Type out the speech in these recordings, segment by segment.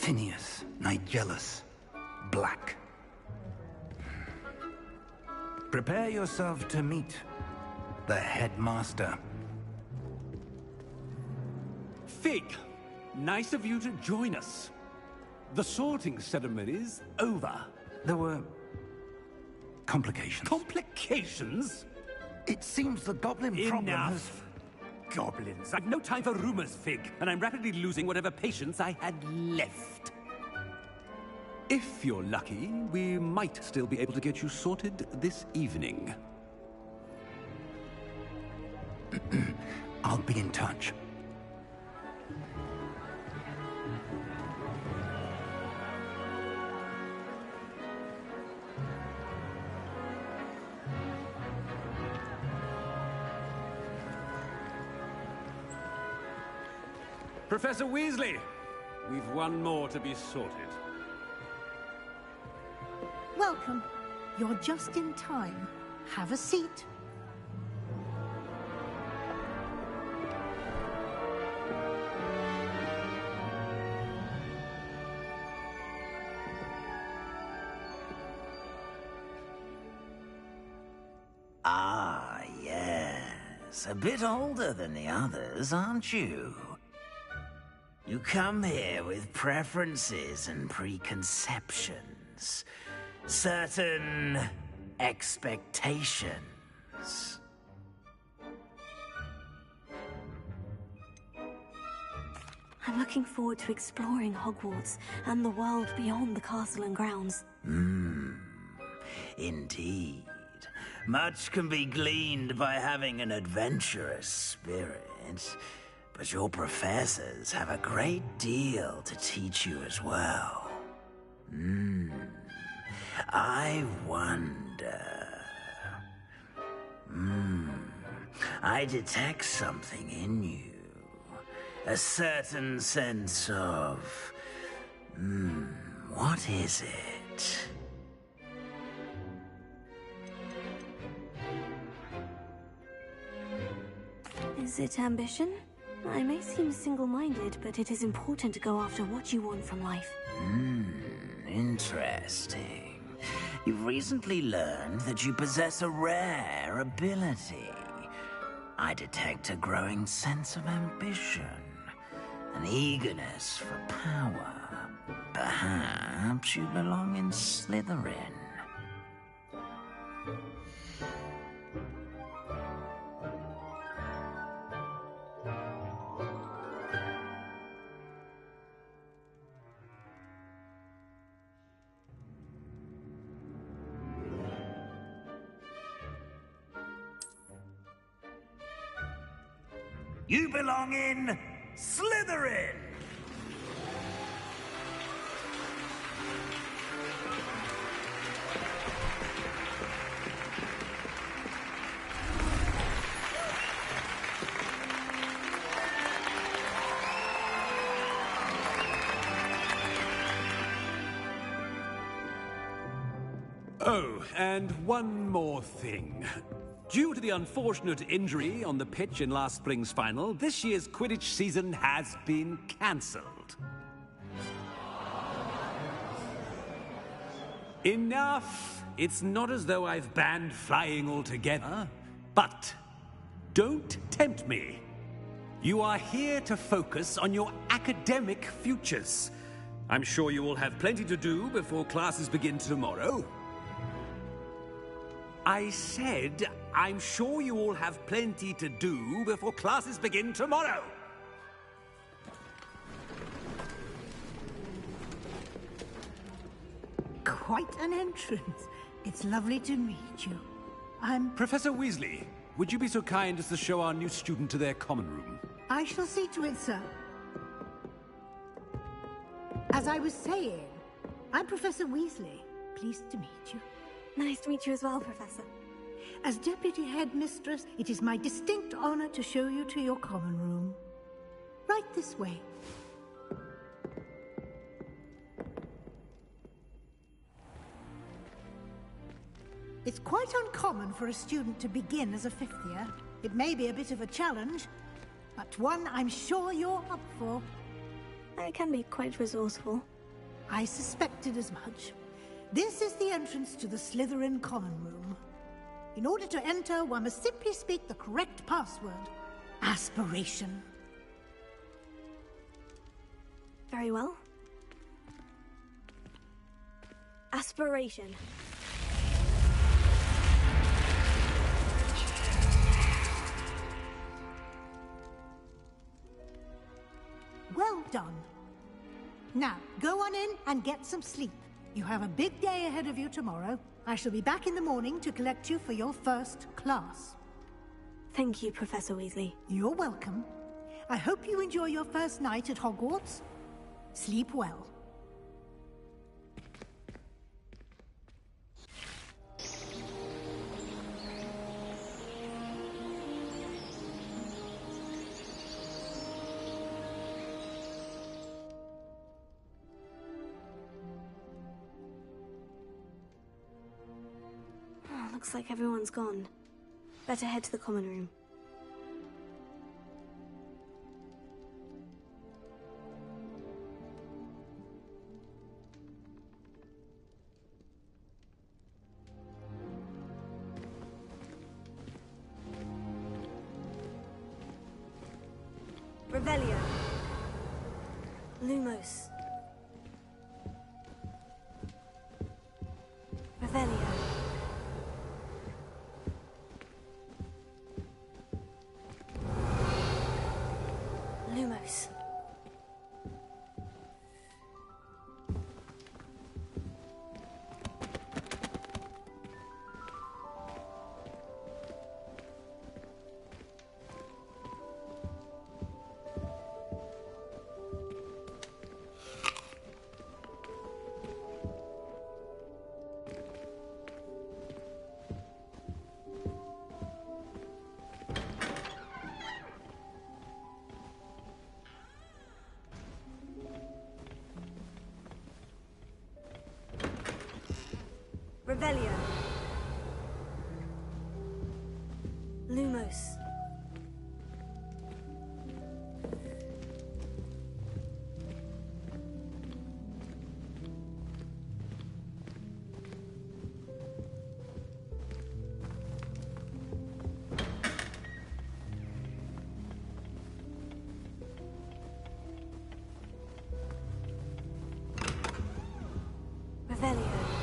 Tinius, Nigellus, Black. Prepare yourself to meet the headmaster. Fig, nice of you to join us. The sorting ceremony's over. There were complications. Complications? It seems the goblin problem has... Enough! Goblins. I've no time for rumors, Fig, and I'm rapidly losing whatever patience I had left. If you're lucky, we might still be able to get you sorted this evening. I'll be in touch. Professor Weasley, we've one more to be sorted. Welcome. You're just in time. Have a seat. Ah, yes. A bit older than the others, aren't you? You come here with preferences and preconceptions. Certain expectations. I'm looking forward to exploring Hogwarts and the world beyond the castle and grounds. Indeed. Much can be gleaned by having an adventurous spirit, but your professors have a great deal to teach you as well. I wonder... I detect something in you. A certain sense of... what is it? Is it ambition? I may seem single-minded, but it is important to go after what you want from life. Interesting. You've recently learned that you possess a rare ability. I detect a growing sense of ambition, an eagerness for power. Perhaps you belong in Slytherin. You belong in Slytherin! Oh, and one more thing. Due to the unfortunate injury on the pitch in last spring's final, this year's Quidditch season has been cancelled. Enough! It's not as though I've banned flying altogether, but don't tempt me. You are here to focus on your academic futures. I'm sure you will have plenty to do before classes begin tomorrow. I said, I'm sure you all have plenty to do before classes begin tomorrow. Quite an entrance. It's lovely to meet you. I'm... Professor Weasley, would you be so kind as to show our new student to their common room? I shall see to it, sir. As I was saying, I'm Professor Weasley. Pleased to meet you. Nice to meet you as well, Professor. As Deputy Headmistress, it is my distinct honor to show you to your common room. Right this way. It's quite uncommon for a student to begin as a fifth year. It may be a bit of a challenge, but one I'm sure you're up for. I can be quite resourceful. I suspected as much. This is the entrance to the Slytherin common room. In order to enter, one must simply speak the correct password. Aspiration. Very well. Aspiration. Well done. Now, go on in and get some sleep. You have a big day ahead of you tomorrow. I shall be back in the morning to collect you for your first class. Thank you, Professor Weasley. You're welcome. I hope you enjoy your first night at Hogwarts. Sleep well. Looks like everyone's gone. Better head to the common room. Revelio. Lumos. Revelio. Lumos. Revelio. Lumos. Revelio.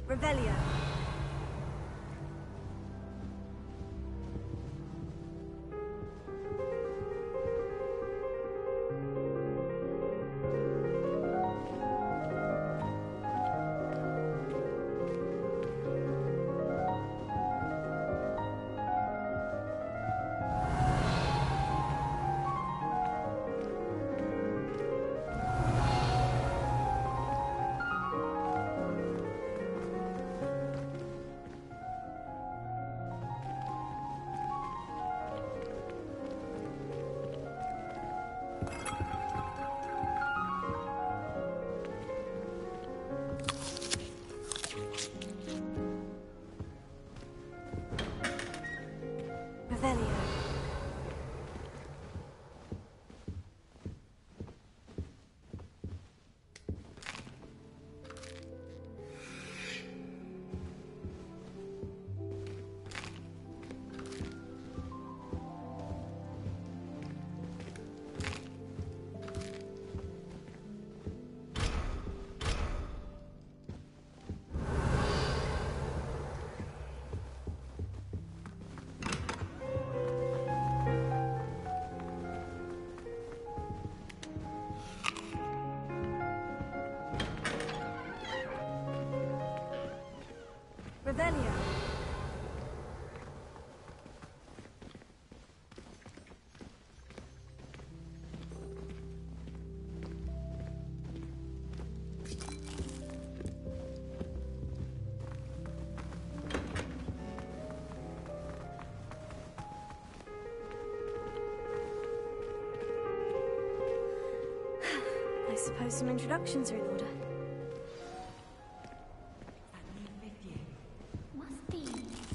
Revelio. Revelio. Revelio. I suppose some introductions are in order. Must be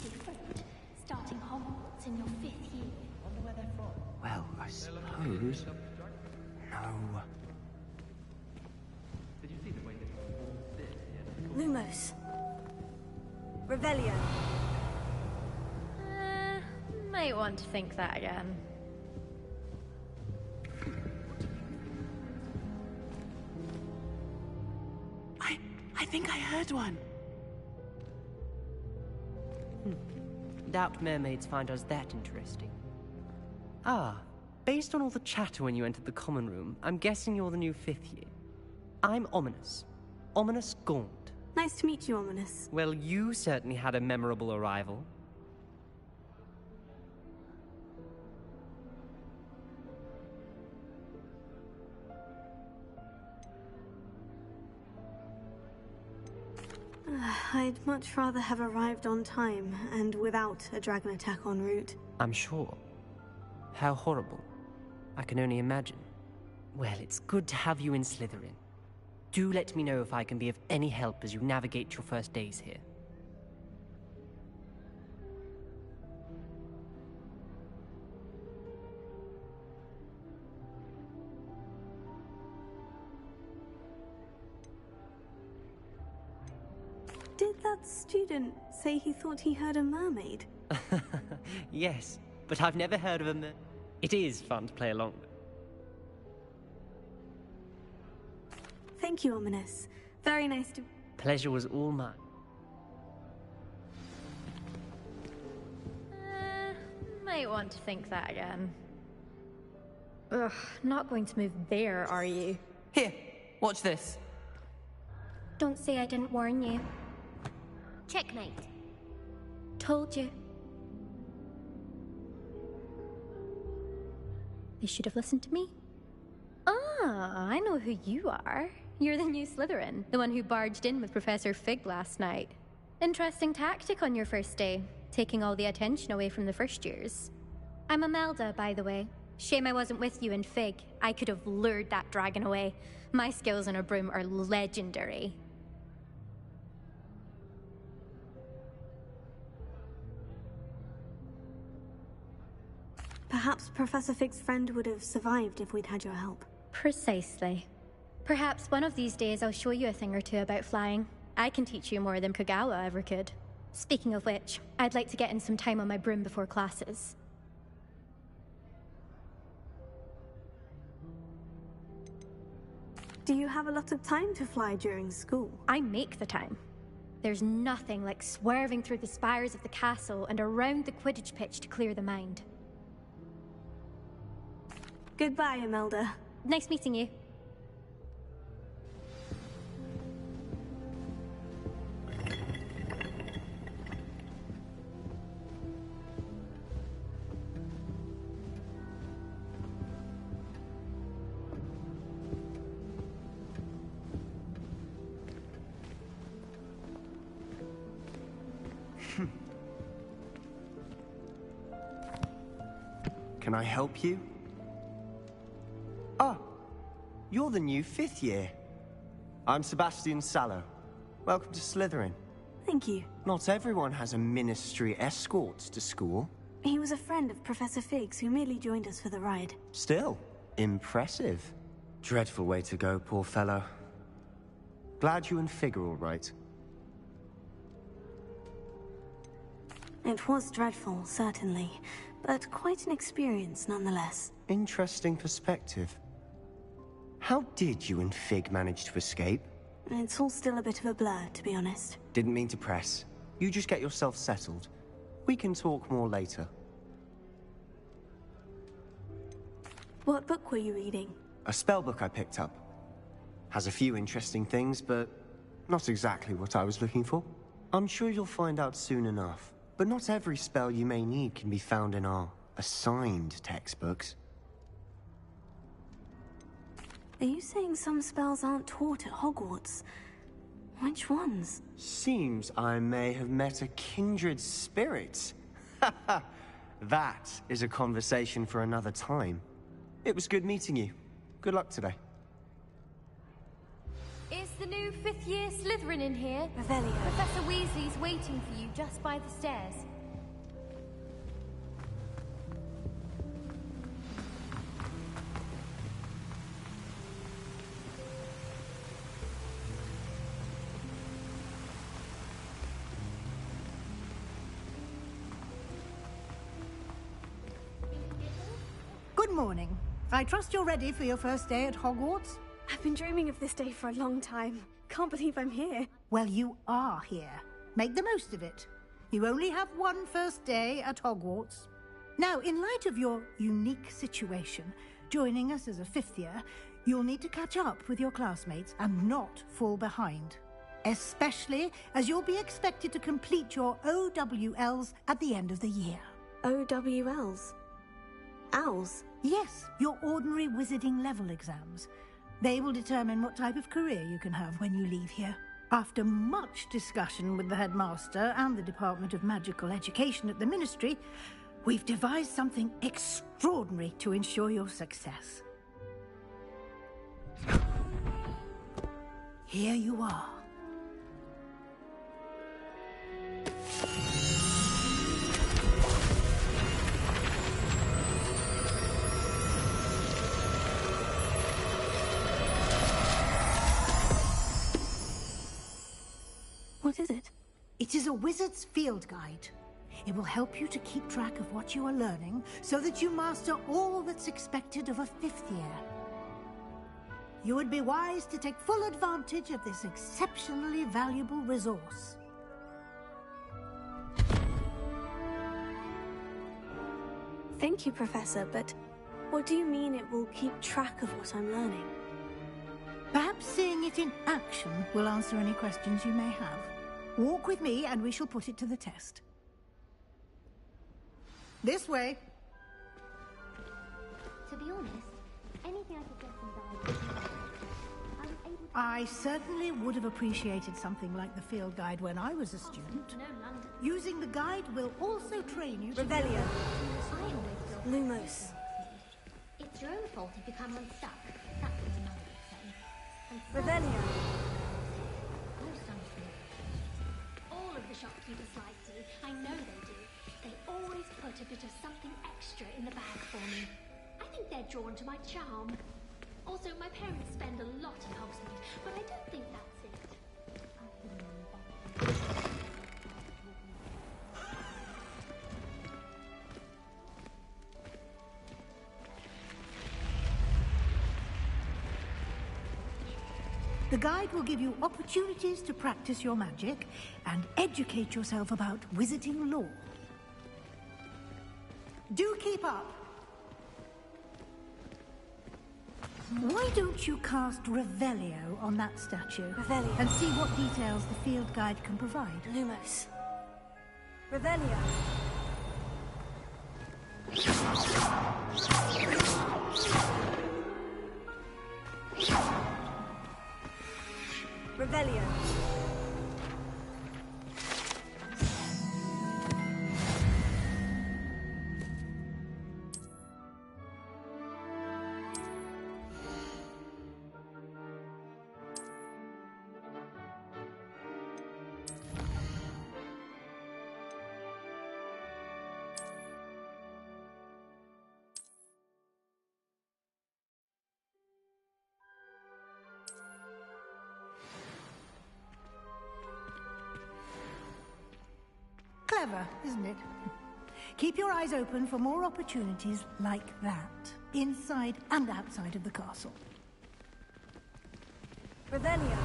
different. Starting Hogwarts in your 5th year. Wonder where they're from. Well, I suppose... No. Did you see the way they all sit here? Lumos. Revelio. Might want to think that again. I think I heard one. Doubt mermaids find us that interesting. Ah, based on all the chatter when you entered the common room, I'm guessing you're the new 5th year. I'm Ominous. Ominous Gaunt. Nice to meet you, Ominous. Well, you certainly had a memorable arrival. I'd much rather have arrived on time and without a dragon attack en route. I'm sure. How horrible. I can only imagine. Well, it's good to have you in Slytherin. Do let me know if I can be of any help as you navigate your first days here. Did that student say he thought he heard a mermaid? Yes, but I've never heard of a It is fun to play along. Thank you, Ominous. Very nice to... Pleasure was all mine. Might want to think that again. Ugh, not going to move there, are you? Here, watch this. Don't say I didn't warn you. Checkmate. Told you. They should have listened to me. Ah, I know who you are. You're the new Slytherin, the one who barged in with Professor Fig last night. Interesting tactic on your first day, taking all the attention away from the first years. I'm Imelda, by the way. Shame I wasn't with you in Fig. I could have lured that dragon away. My skills on a broom are legendary. Perhaps Professor Fig's friend would have survived if we'd had your help. Precisely. Perhaps one of these days I'll show you a thing or two about flying. I can teach you more than Kagawa ever could. Speaking of which, I'd like to get in some time on my broom before classes. Do you have a lot of time to fly during school? I make the time. There's nothing like swerving through the spires of the castle and around the Quidditch pitch to clear the mind. Goodbye, Imelda. Nice meeting you. Can I help you? Ah, you're the new 5th year. I'm Sebastian Sallow. Welcome to Slytherin. Thank you. Not everyone has a ministry escort to school. He was a friend of Professor Fig's who merely joined us for the ride. Still, impressive. Dreadful way to go, poor fellow. Glad you and Fig are all right. It was dreadful, certainly, but quite an experience nonetheless. Interesting perspective. How did you and Fig manage to escape? It's all still a bit of a blur, to be honest. Didn't mean to press. You just get yourself settled. We can talk more later. What book were you reading? A spell book I picked up. Has a few interesting things, but not exactly what I was looking for. I'm sure you'll find out soon enough. But not every spell you may need can be found in our assigned textbooks. Are you saying some spells aren't taught at Hogwarts? Which ones? Seems I may have met a kindred spirit. That is a conversation for another time. It was good meeting you. Good luck today. Is the new fifth-year Slytherin in here? Revelio. Professor Weasley's waiting for you just by the stairs. Good morning. I trust you're ready for your first day at Hogwarts? I've been dreaming of this day for a long time. Can't believe I'm here. Well, you are here. Make the most of it. You only have one first day at Hogwarts. Now, in light of your unique situation, joining us as a fifth year, you'll need to catch up with your classmates and not fall behind. Especially as you'll be expected to complete your OWLs at the end of the year. OWLs? Owls? Yes, your ordinary wizarding level exams. They will determine what type of career you can have when you leave here. After much discussion with the headmaster and the Department of Magical Education at the Ministry, we've devised something extraordinary to ensure your success. Here you are. What is it? It is a wizard's field guide. It will help you to keep track of what you are learning so that you master all that's expected of a fifth year. You would be wise to take full advantage of this exceptionally valuable resource. Thank you, Professor, but what do you mean it will keep track of what I'm learning? Perhaps seeing it in action will answer any questions you may have. Walk with me and we shall put it to the test. This way. To be honest, anything I could get from guides. I certainly would have appreciated something like the field guide when I was a student. Using the guide will also train you to... Revelio. I always feel Lumos. it's your own fault if you come unstuck. That's what your mother would say. Revelio. Most untrue. All of the shopkeepers like to. I know they do. They always put a bit of something extra in the bag for me. I think they're drawn to my charm. Also, my parents spend a lot in Hogsmeade, but I don't think that's it. The guide will give you opportunities to practice your magic and educate yourself about wizarding lore. Do keep up! Why don't you cast Revelio on that statue? Revelio. And see what details the field guide can provide. Lumos. Revelio. Revelio. Clever, isn't it? Keep your eyes open for more opportunities like that, inside and outside of the castle. Revelio.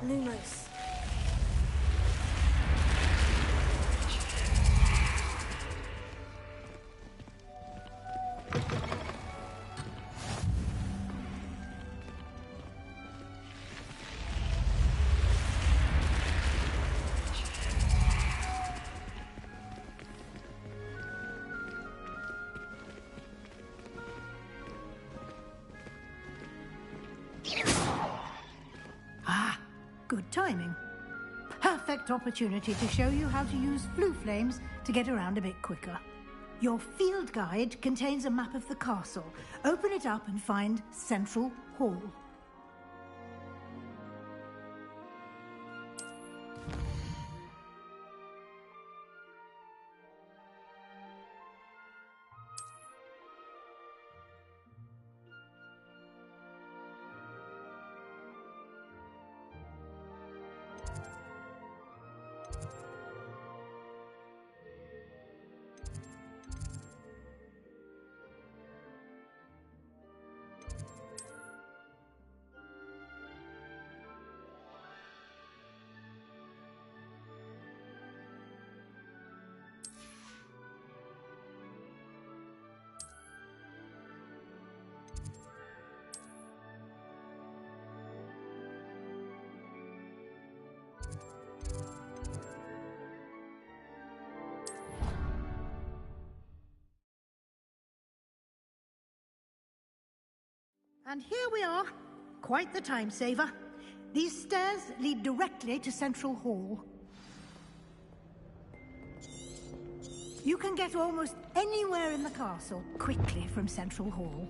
Lumos. timing. Perfect opportunity to show you how to use flue flames to get around a bit quicker. Your field guide contains a map of the castle. Open it up and find Central Hall. And here we are. Quite the time saver. These stairs lead directly to Central Hall. You can get almost anywhere in the castle quickly from Central Hall.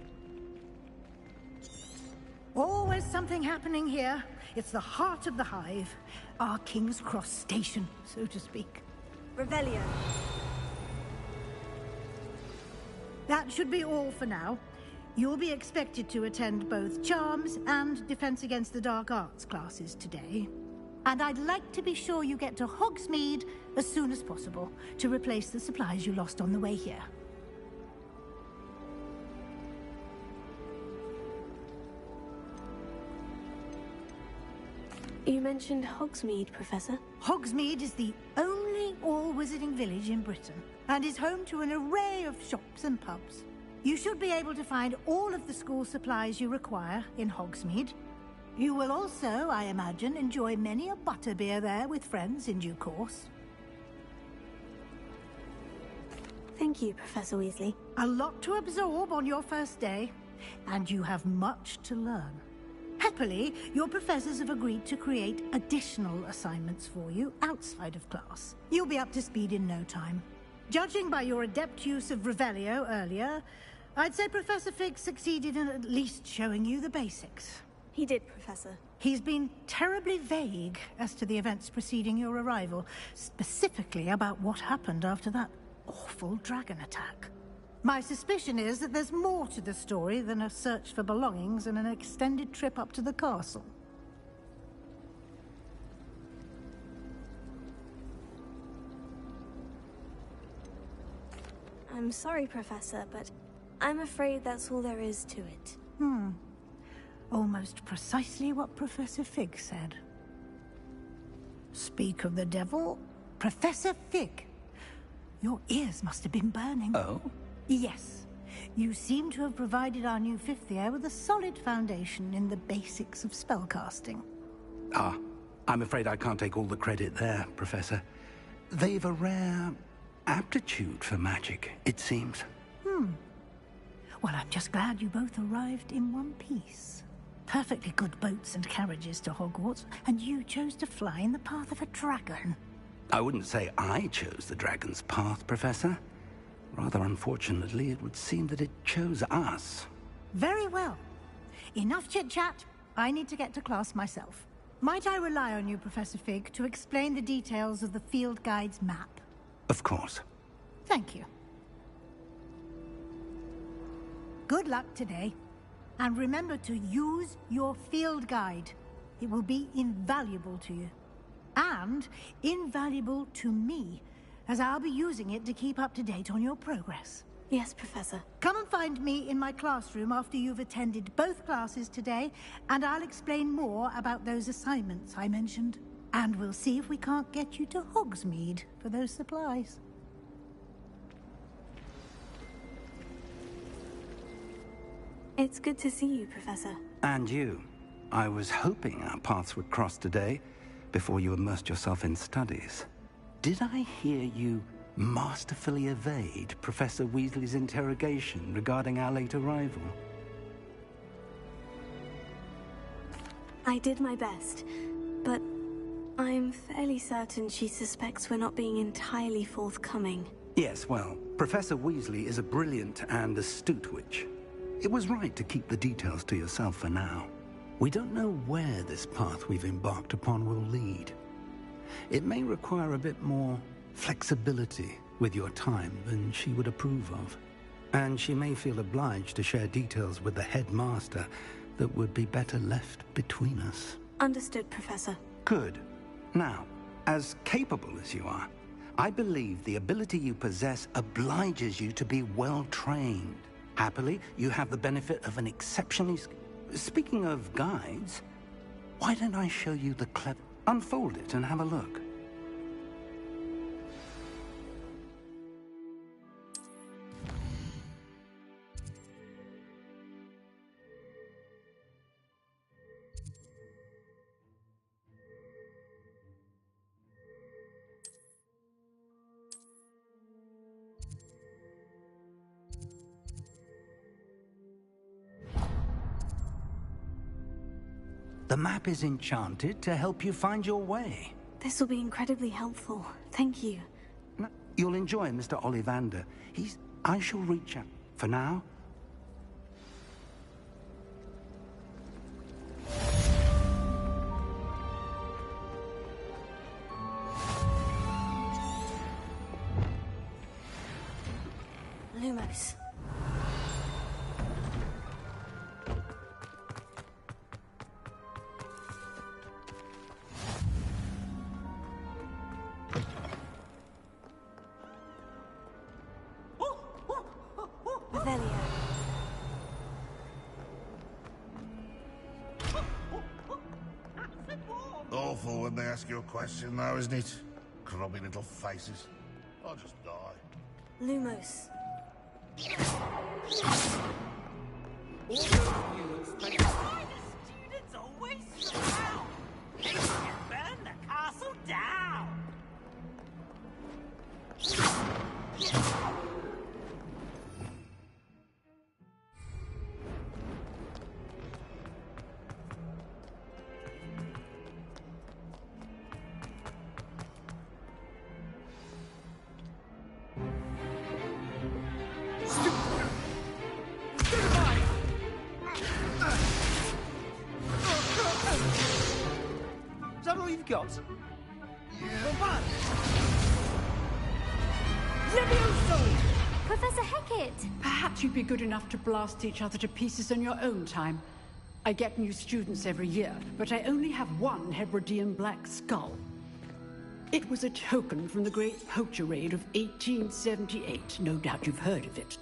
Always something happening here. It's the heart of the hive. Our King's Cross station, so to speak. Revelio. That should be all for now. You'll be expected to attend both Charms and Defense Against the Dark Arts classes today. And I'd like to be sure you get to Hogsmeade as soon as possible to replace the supplies you lost on the way here. You mentioned Hogsmeade, Professor. Hogsmeade is the only all-wizarding village in Britain and is home to an array of shops and pubs. You should be able to find all of the school supplies you require in Hogsmeade. You will also, I imagine, enjoy many a butterbeer there with friends in due course. Thank you, Professor Weasley. A lot to absorb on your first day, and you have much to learn. Happily, your professors have agreed to create additional assignments for you outside of class. You'll be up to speed in no time. Judging by your adept use of Revelio earlier, I'd say Professor Fig succeeded in at least showing you the basics. He did, Professor. He's been terribly vague as to the events preceding your arrival, specifically about what happened after that awful dragon attack. My suspicion is that there's more to the story than a search for belongings and an extended trip up to the castle. I'm sorry, Professor, but I'm afraid that's all there is to it. Almost precisely what Professor Fig said. Speak of the devil, Professor Fig. Your ears must have been burning. Oh? Yes. You seem to have provided our new fifth year with a solid foundation in the basics of spellcasting. Ah, I'm afraid I can't take all the credit there, Professor. They've a rare aptitude for magic, it seems. Well, I'm just glad you both arrived in one piece. Perfectly good boats and carriages to Hogwarts, and you chose to fly in the path of a dragon. I wouldn't say I chose the dragon's path, Professor. Rather unfortunately, it would seem that it chose us. Very well. Enough chit-chat. I need to get to class myself. Might I rely on you, Professor Fig, to explain the details of the field guide's map? Of course. Thank you. Good luck today. And remember to use your field guide. It will be invaluable to you. And invaluable to me, as I'll be using it to keep up to date on your progress. Yes, Professor. Come and find me in my classroom after you've attended both classes today, and I'll explain more about those assignments I mentioned. And we'll see if we can't get you to Hogsmeade for those supplies. It's good to see you, Professor. And you. I was hoping our paths would cross today, before you immersed yourself in studies. Did I hear you masterfully evade Professor Weasley's interrogation regarding our late arrival? I did my best, but I'm fairly certain she suspects we're not being entirely forthcoming. Yes, well, Professor Weasley is a brilliant and astute witch. It was right to keep the details to yourself for now. We don't know where this path we've embarked upon will lead. It may require a bit more flexibility with your time than she would approve of. And she may feel obliged to share details with the headmaster that would be better left between us. Understood, Professor. Good. Now, as capable as you are, I believe the ability you possess obliges you to be well-trained. Happily, you have the benefit of an exceptionally... Speaking of guides, why don't I show you the clever... Unfold it and have a look. The map is enchanted to help you find your way. This will be incredibly helpful. Thank you. You'll enjoy Mr. Ollivander. I shall reach out. For now... Lumos. Awful when they ask you a question, though, isn't it? Grubby little faces. I'll just die. Lumos. All those students always surround. They can burn the castle down. Is that all you've got? Yeah. Professor Hecat! Perhaps you'd be good enough to blast each other to pieces on your own time. I get new students every year, but I only have one Hebridean black skull. It was a token from the Great Poacher Raid of 1878. No doubt you've heard of it.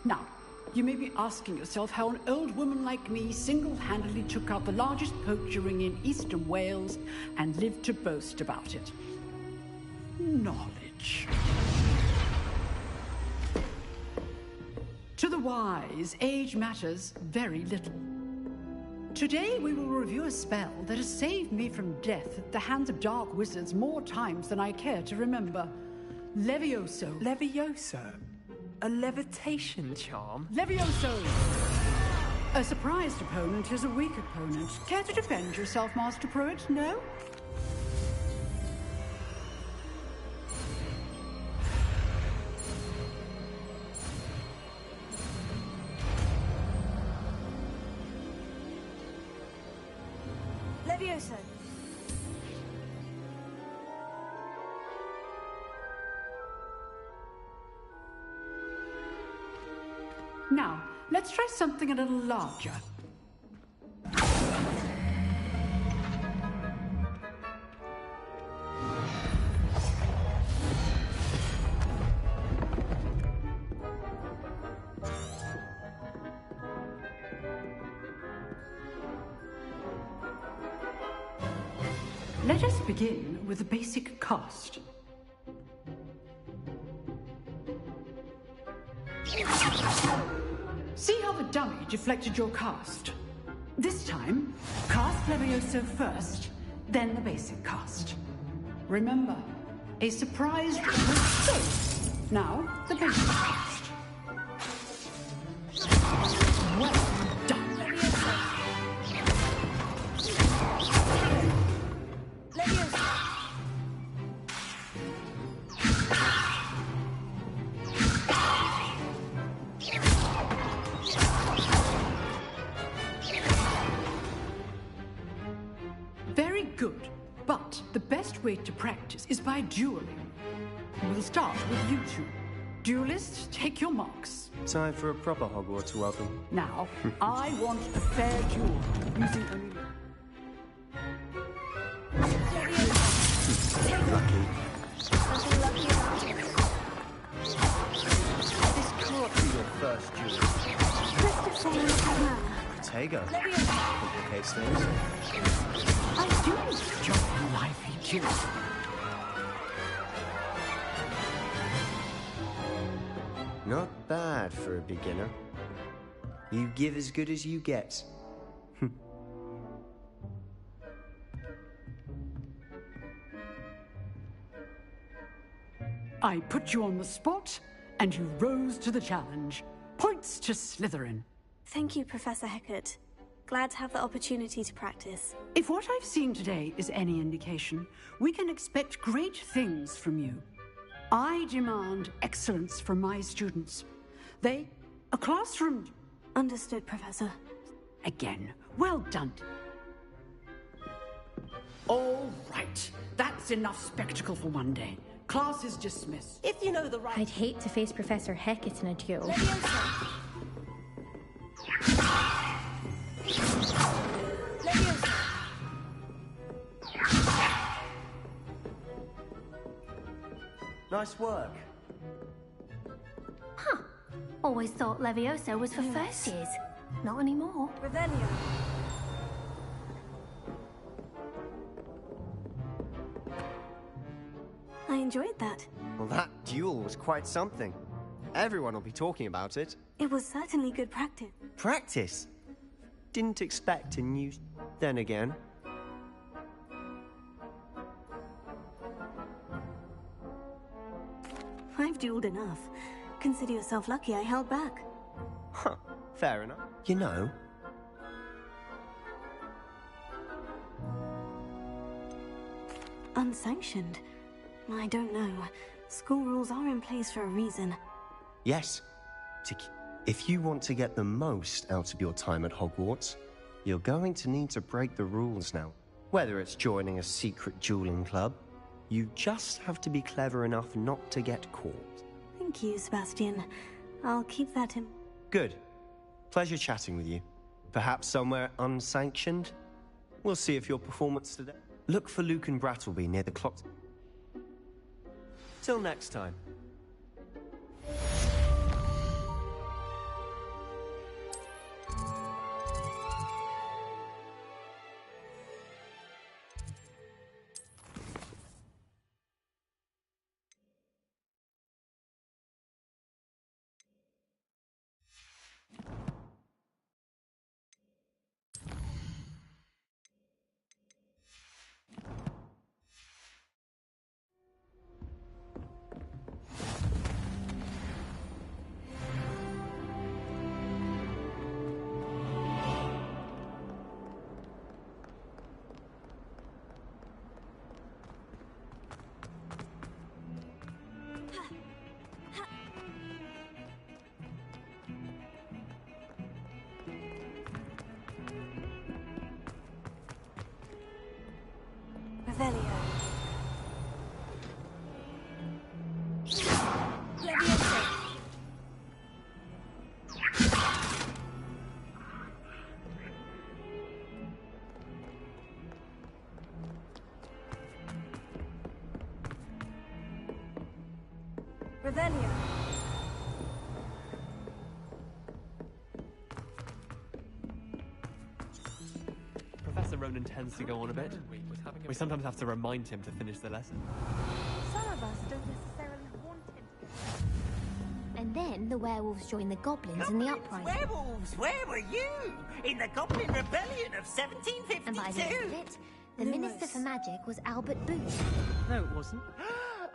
Now, you may be asking yourself how an old woman like me single-handedly took out the largest poacher ring in eastern Wales and lived to boast about it. Knowledge. To the wise, age matters very little. Today we will review a spell that has saved me from death at the hands of dark wizards more times than I care to remember. Levioso. Levioso? A levitation charm? Levioso! A surprised opponent is a weak opponent. Care to defend yourself, Master Pruitt? No? Levioso. Now, let's try something a little larger. Let us begin with the basic cast. See how the dummy deflected your cast? This time, cast Levioso first, then the basic cast. Remember, a surprise... So, now, the basic cast. Well done. Levioso. But the best way to practice is by dueling. We'll start with you two. Duelists, take your marks. Time for a proper Hogwarts welcome. Now, I want a fair duel, using only... Lucky. This can't be your first duel. Protego. Complicates things. I do enjoy lively duels. Not bad for a beginner. You give as good as you get. I put you on the spot, and you rose to the challenge. Points to Slytherin. Thank you, Professor Hecat. Glad to have the opportunity to practice. If what I've seen today is any indication, we can expect great things from you. I demand excellence from my students. A classroom... Understood, Professor. Again, well done. All right, that's enough spectacle for one day. Class is dismissed. If you know the right... I'd hate to face Professor Hecat in a duel. Nice work. Huh. Always thought Leviosa was for first years. Not anymore. Revelio. I enjoyed that. Well, that duel was quite something. Everyone will be talking about it. It was certainly good practice. Practice? Didn't expect a new... Then again... I've dueled enough. Consider yourself lucky I held back. Huh, fair enough. You know... Unsanctioned? I don't know. School rules are in place for a reason. Yes. If you want to get the most out of your time at Hogwarts, you're going to need to break the rules now. Whether it's joining a secret dueling club, you just have to be clever enough not to get caught. Thank you, Sebastian. I'll keep that in... Good. Pleasure chatting with you. Perhaps somewhere unsanctioned? We'll see if your performance today... Look for Luke and Brattleby near the clock... Till next time. Revelio. Revelio. Professor Ronan tends to go on a bit. We sometimes have to remind him to finish the lesson. Some of us don't necessarily want him to. And then the werewolves join the goblins in the uprising. Werewolves, where were you? In the Goblin Rebellion of 1752. And by the end of it, the Minister for Magic was Albert Booth. No, it wasn't.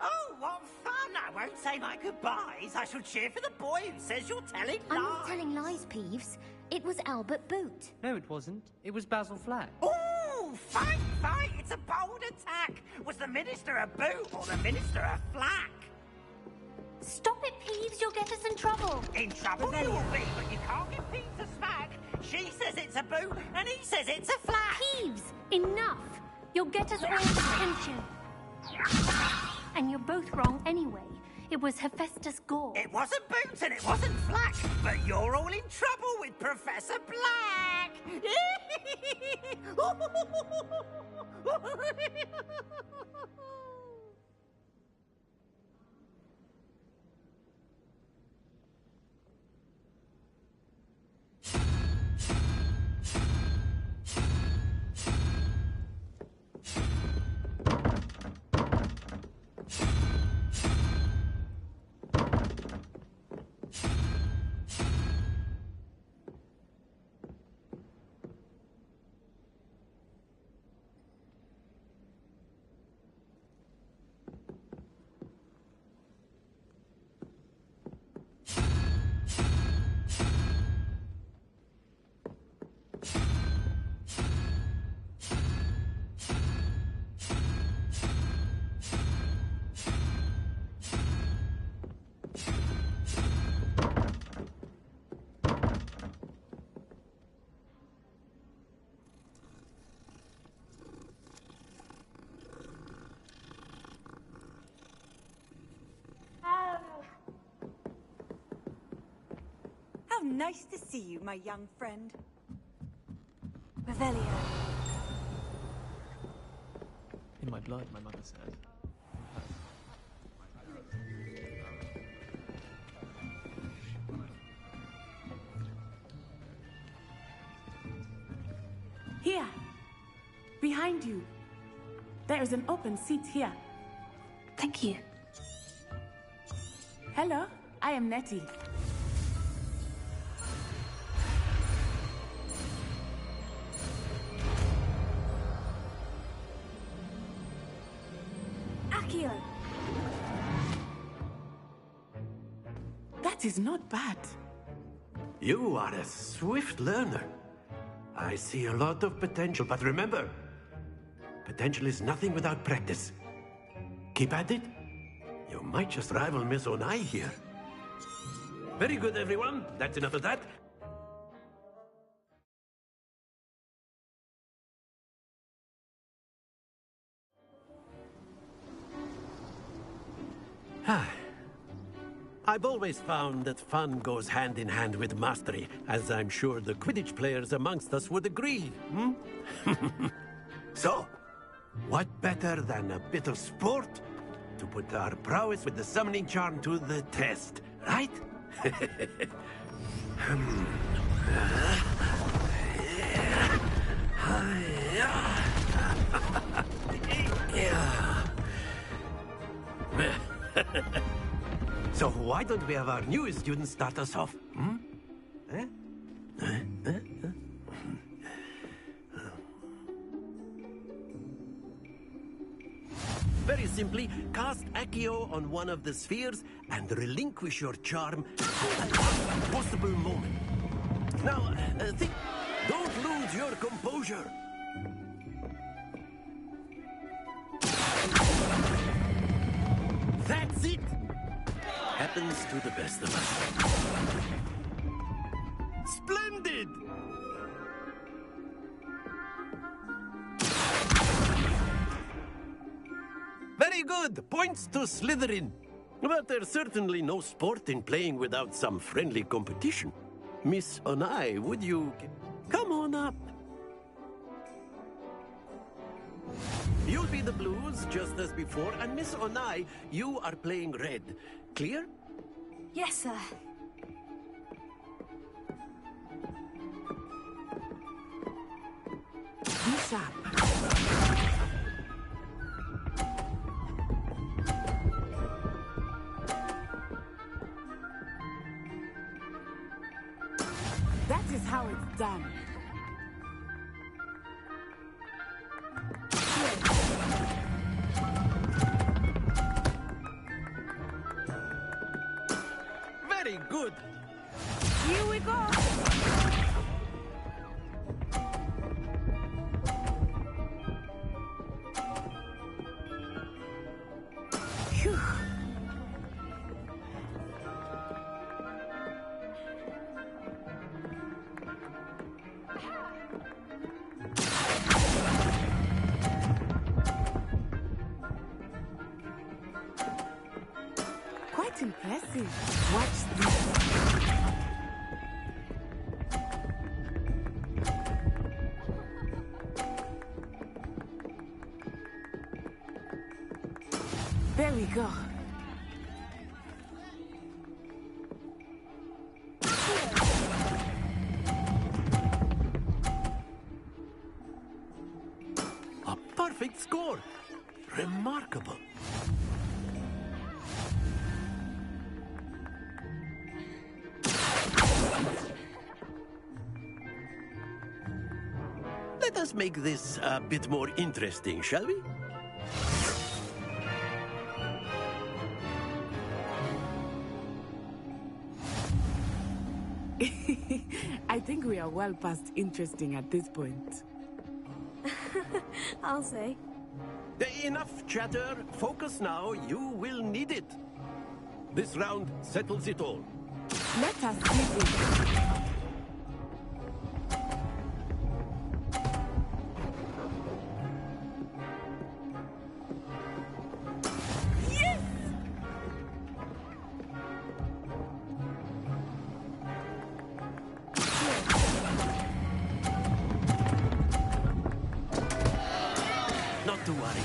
Oh, what fun! I won't say my goodbyes. I shall cheer for the boy who says you're telling lies. I'm not telling lies, Peeves. It was Albert Boot. No, it wasn't. It was Basil Flack. Ooh, fight, fight! It's a bold attack. Was the Minister a boot or the Minister a flack? Stop it, Peeves. You'll get us in trouble. In trouble you will be, but you can't give Peeves a smack. She says it's a boot, and he says it's a flack. Peeves, enough. You'll get us all attention. And you're both wrong anyway. It was Hephaestus Gore. It wasn't Boots and it wasn't Flack, but you're all in trouble with Professor Black. How nice to see you, my young friend. Revelio. In my blood, my mother said. Here. Behind you. There is an open seat here. Thank you. Hello, I am Nettie. Accio. That is not bad. You are a swift learner. I see a lot of potential, but remember, potential is nothing without practice. Keep at it. You might just rival Miss Onai here. Very good, everyone. That's enough of that. I've always found that fun goes hand in hand with mastery, as I'm sure the Quidditch players amongst us would agree, So, what better than a bit of sport to put our prowess with the summoning charm to the test, right? So why don't we have our newest student start us off? Very simply, cast Accio on one of the spheres and relinquish your charm at the worst possible moment. Now, think. Don't lose your composure. That's it. Happens to the best of us. Splendid! Very good. Points to Slytherin. But there's certainly no sport in playing without some friendly competition. Miss Onai, would you... Come on up. You'll be the blues, just as before, and Miss Onai, you are playing red. Clear? Yes, sir. Be sharp. That is how it's done. Very good. Here we go. Phew. Quite impressive. Watch this. There we go. A perfect score. Remarkable. Let us make this a bit more interesting, shall we? I think we are well past interesting at this point. I'll say. Enough chatter. Focus now. You will need it. This round settles it all. Let us see this. Not to worry.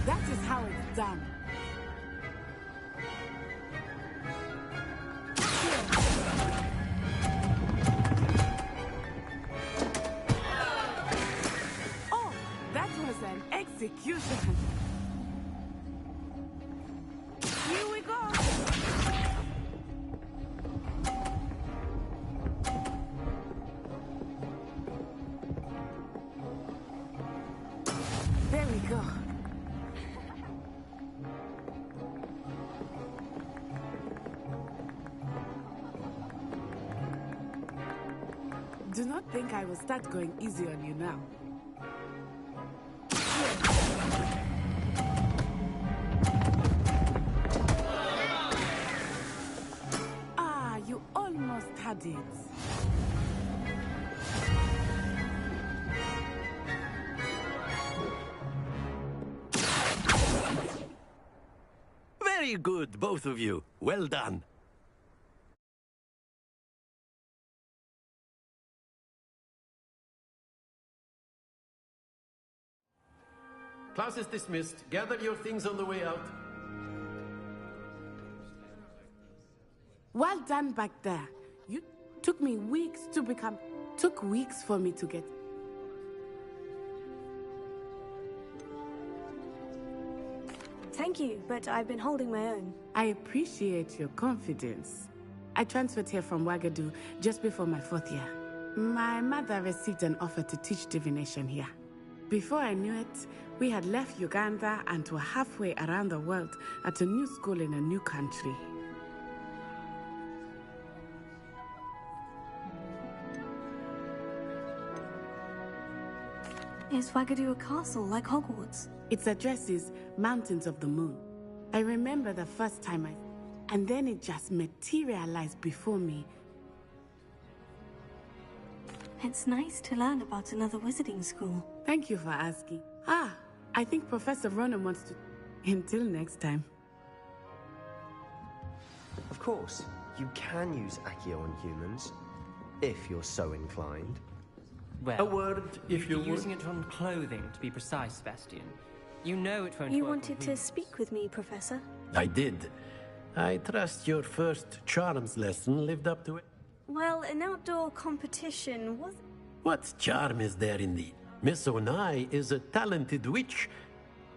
That is how it's done. Oh, that was an execution. Here we go. There we go. Do not think I will start going easy on you now. Ah, you almost had it. Very good, both of you. Well done. Class is dismissed. Gather your things on the way out. Well done back there. You took me weeks to become... Took weeks for me to get... Thank you, but I've been holding my own. I appreciate your confidence. I transferred here from Wagadu just before my 4th year. My mother received an offer to teach divination here. Before I knew it, we had left Uganda and were halfway around the world at a new school in a new country. Is Wagadu a castle like Hogwarts? Its address is Mountains of the Moon. I remember the first time and then it just materialized before me. It's nice to learn about another wizarding school. Thank you for asking. Ah, I think Professor Ronan wants to... Until next time. Of course, you can use Accio on humans, if you're so inclined. Well, a word, if you would. Using it on clothing, to be precise, Sebastian. You know it won't You work wanted on to humans. speak with me, Professor? I did. I trust your first charms lesson lived up to it. Well, an outdoor competition was... What charm is there in the... Miss Onai is a talented witch.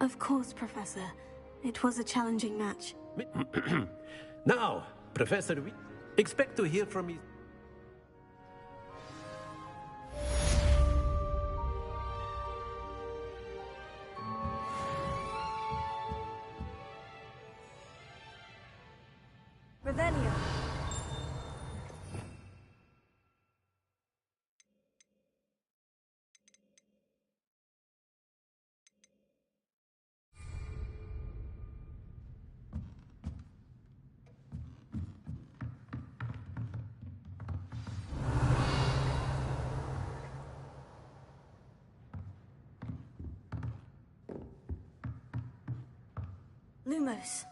Of course, Professor. It was a challenging match. Now, Professor, we expect to hear from me. Revelio. Lumos.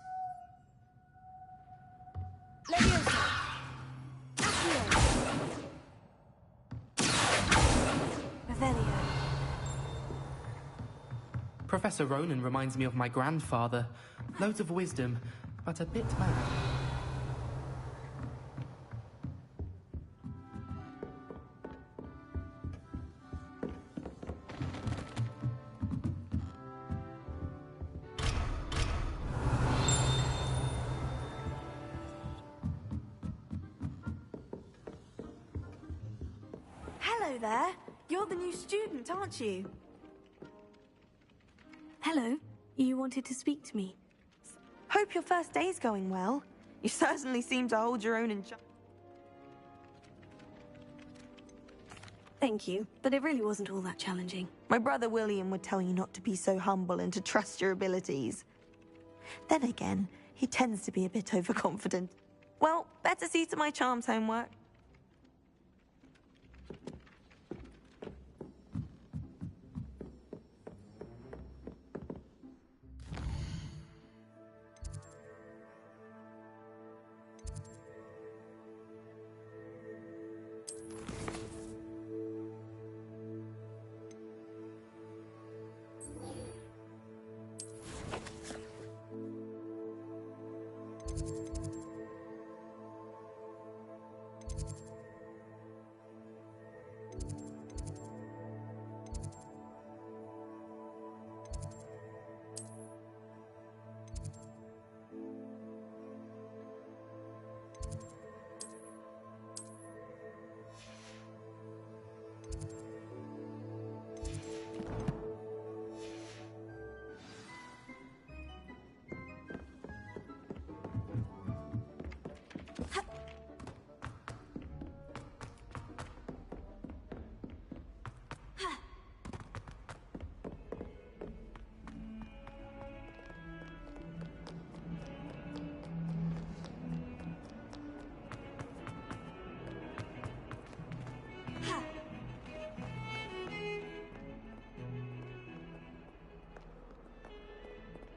Leviosa. Accio. Revelio. Professor Ronan reminds me of my grandfather. Loads of wisdom, but a bit mad. Hello there. You're the new student, aren't you? Hello. You wanted to speak to me. Hope your first day's going well. You certainly seem to hold your own in Thank you, but it really wasn't all that challenging. My brother William would tell you not to be so humble and to trust your abilities. Then again, he tends to be a bit overconfident. Well, better see to my charms homework.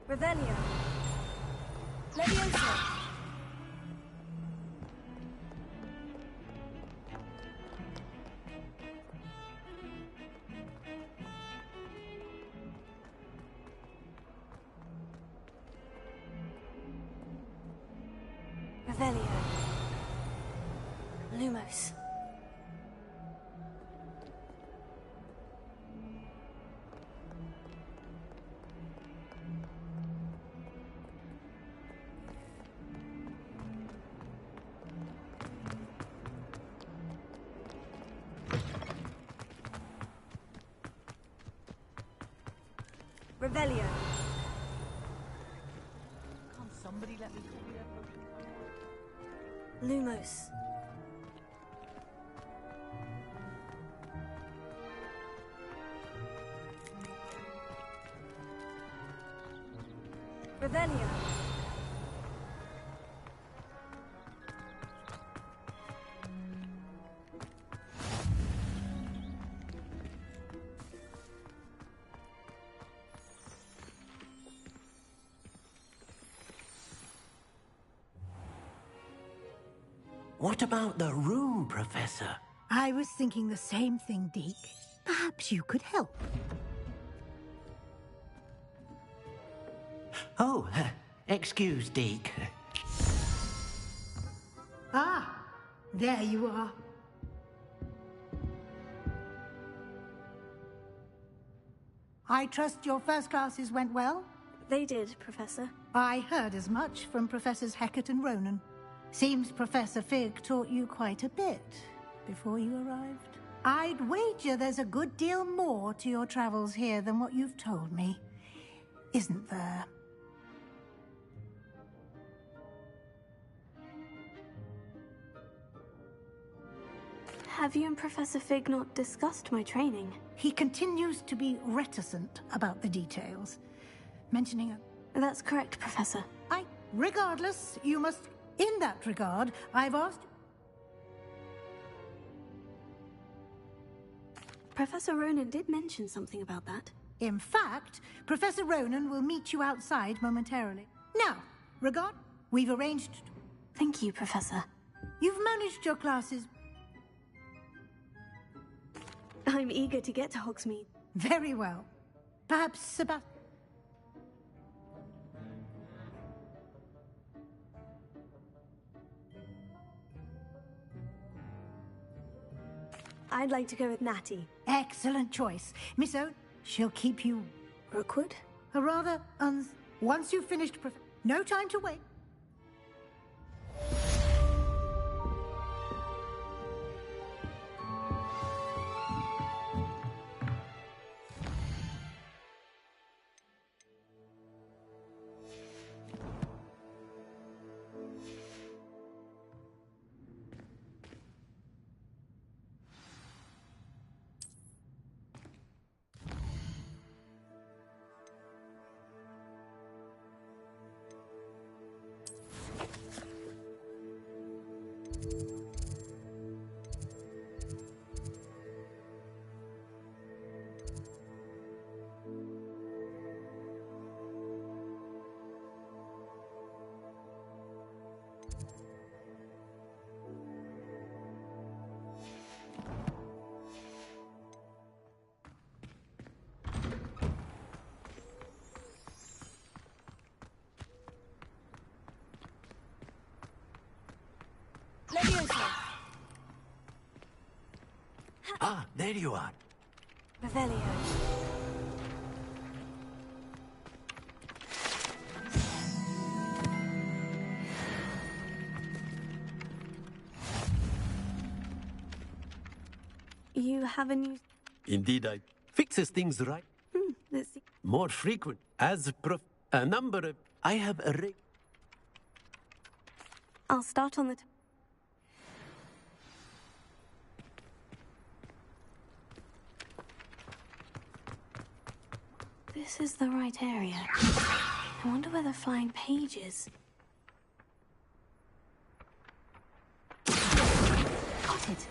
Revelio. Leviosa. Revelio. Lumos. Revelio. Can't somebody let me call you? Lumos. Revelio. What about the room, Professor? I was thinking the same thing, Deke. Perhaps you could help. Oh, excuse, Deke. Ah, there you are. I trust your first classes went well? They did, Professor. I heard as much from Professors Hecat and Ronan. Seems Professor Fig taught you quite a bit before you arrived. I'd wager there's a good deal more to your travels here than what you've told me. Isn't there? Have you and Professor Fig not discussed my training? He continues to be reticent about the details. Mentioning a... That's correct, Professor. Regardless, you must... In that regard, I've asked... Professor Ronan did mention something about that. In fact, Professor Ronan will meet you outside momentarily. Now, Regard, we've arranged... Thank you, Professor. You've managed your classes... I'm eager to get to Hogsmeade. Very well. Perhaps Sebastian... I'd like to go with Natty. Excellent choice. Miss O, she'll keep you... Rookwood? Or rather, once you've finished... No time to wait. Ah, there you are. Revelio. You have a new... Indeed, I fixes things right. Let's see. More frequent, as a number of... I have a I'll start on the... This is the right area. I wonder where the flying page is. Got it.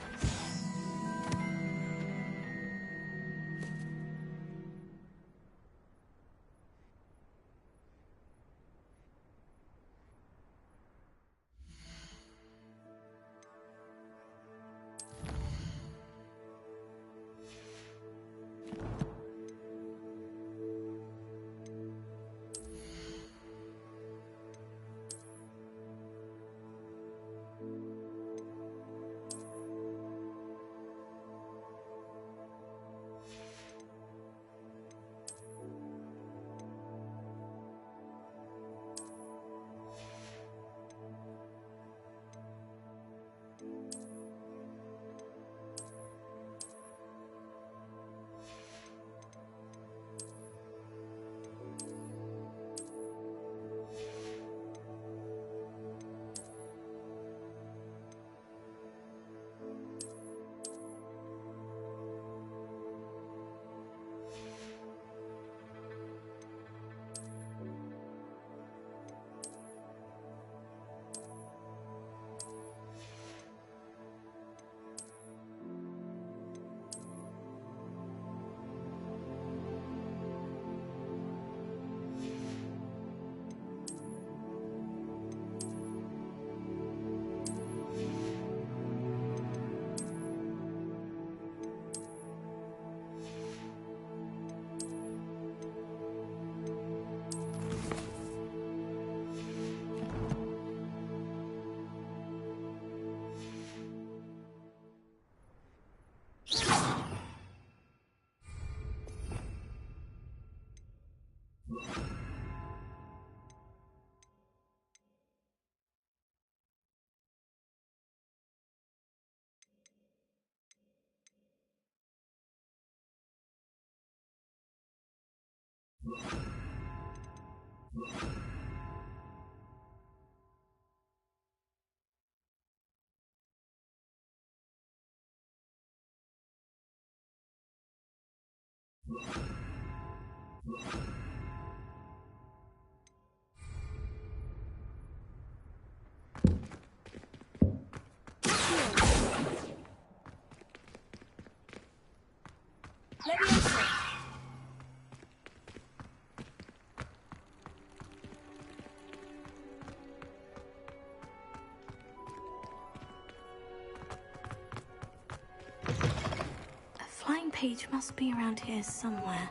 page must be around here somewhere.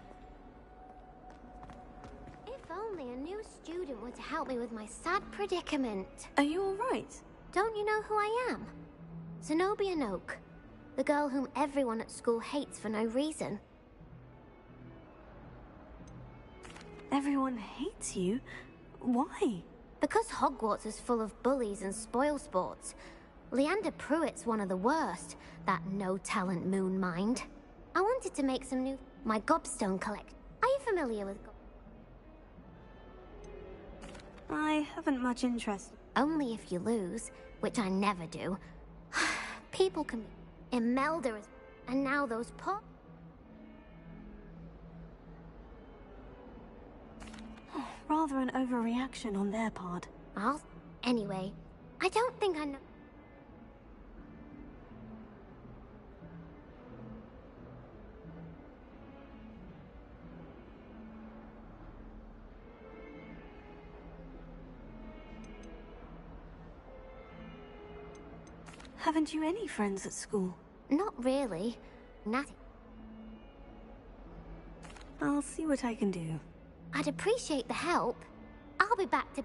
If only a new student were to help me with my sad predicament. Are you alright? Don't you know who I am? Zenobia Noak, the girl whom everyone at school hates for no reason. Everyone hates you? Why? Because Hogwarts is full of bullies and spoilsports. Leander Pruitt's one of the worst, that no-talent moon mind. I wanted to make some new... my gobstone collect. Are you familiar with I haven't much interest. Only if you lose, which I never do. People can be... Imelda is... and now those poor... Rather an overreaction on their part. Anyway, I don't think I know... Haven't you any friends at school? Not really. Nothing. I'll see what I can do. I'd appreciate the help. I'll be back to...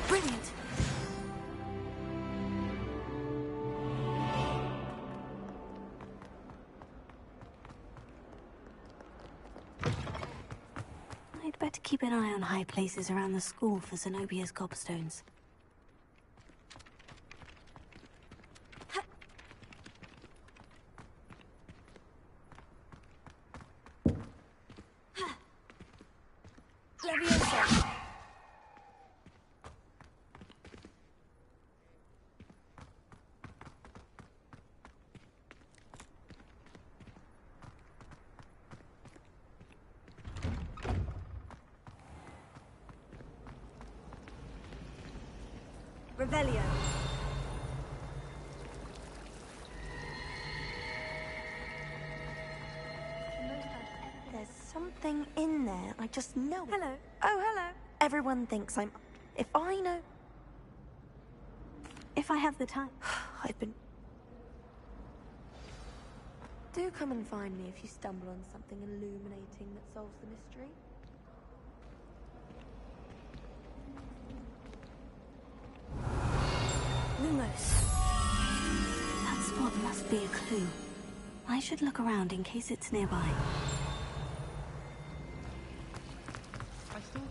Brilliant! I'd better keep an eye on high places around the school for Zenobia's gobstones. Revelio. There's something in there. I just know it. Hello. Oh, hello. Everyone thinks I'm... If I know... If I have the time. I've been... Do come and find me if you stumble on something illuminating that solves the mystery. Lumos. That spot must be a clue. I should look around in case it's nearby. I still